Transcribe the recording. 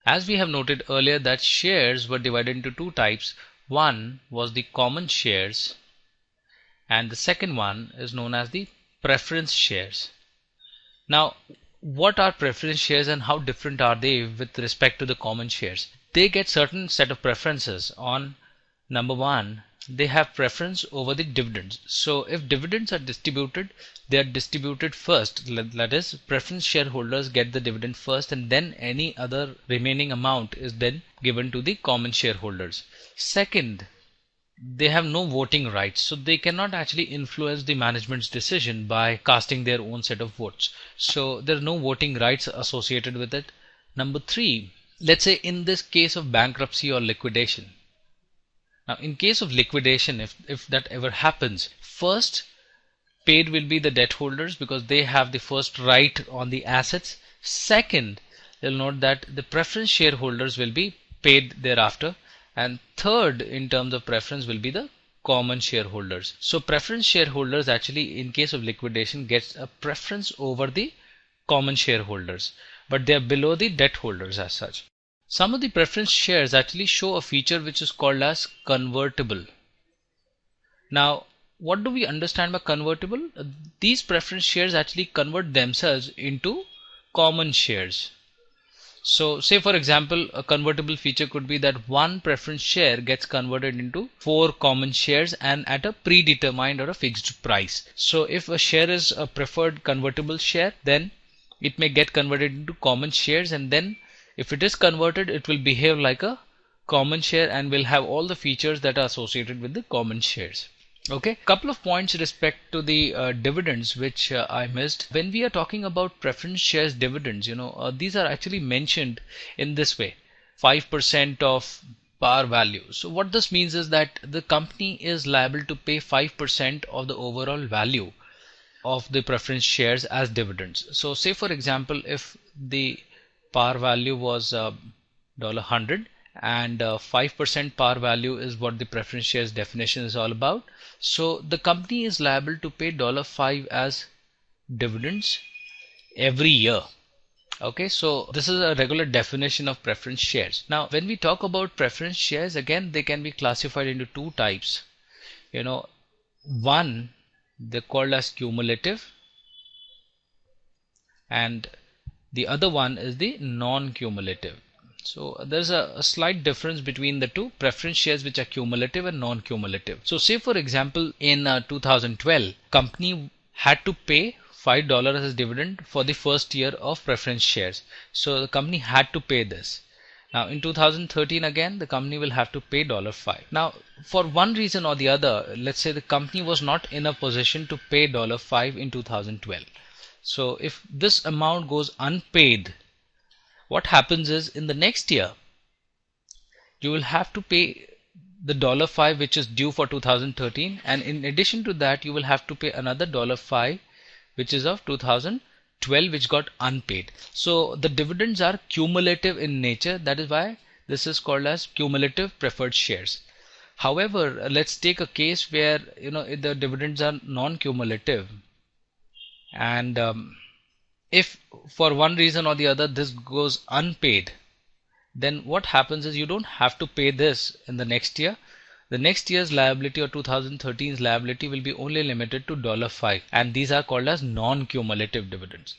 As we have noted earlier that shares were divided into two types. One was the common shares and the second one is known as the preference shares. Now, what are preference shares and how different are they with respect to the common shares? They get certain set of preferences on number one, they have preference over the dividends. So if dividends are distributed, they are distributed first. That is, preference shareholders get the dividend first and then any other remaining amount is then given to the common shareholders. Second, they have no voting rights, so they cannot actually influence the management's decision by casting their own set of votes. So there are no voting rights associated with it. Number three, let's say in this case of bankruptcy or liquidation. Now in case of liquidation, if that ever happens, first paid will be the debt holders because they have the first right on the assets. Second, you'll note that the preference shareholders will be paid thereafter. And third in terms of preference will be the common shareholders. So preference shareholders actually in case of liquidation gets a preference over the common shareholders, but they are below the debt holders as such. Some of the preference shares actually show a feature which is called as convertible. Now what do we understand by convertible? These preference shares actually convert themselves into common shares. So say for example a convertible feature could be that one preference share gets converted into 4 common shares and at a predetermined or a fixed price. So if a share is a preferred convertible share, then it may get converted into common shares, and then if it is converted it will behave like a common share and will have all the features that are associated with the common shares. Okay, couple of points respect to the dividends which I missed. When we are talking about preference shares dividends, these are actually mentioned in this way, 5% of par value. So what this means is that the company is liable to pay 5% of the overall value of the preference shares as dividends. So say for example if the par value was $100 and 5% par value is what the preference shares definition is all about. So the company is liable to pay $5 as dividends every year. Okay, so this is a regular definition of preference shares. Now when we talk about preference shares, again they can be classified into two types. One, they're called as cumulative, and the other one is the non-cumulative. So there's a slight difference between the two preference shares which are cumulative and non-cumulative. So say for example in 2012 company had to pay $5 as dividend for the first year of preference shares. So the company had to pay this. Now in 2013 again the company will have to pay $5. Now for one reason or the other, let's say the company was not in a position to pay $5 in 2012. So if this amount goes unpaid, what happens is in the next year you will have to pay the $5 which is due for 2013, and in addition to that you will have to pay another $5 which is of 2012 which got unpaid. So the dividends are cumulative in nature, that is why this is called as cumulative preferred shares. However, let's take a case where the dividends are non-cumulative, and if for one reason or the other this goes unpaid, then what happens is you don't have to pay this in the next year. The next year's liability or 2013's liability will be only limited to $5, and these are called as non-cumulative dividends.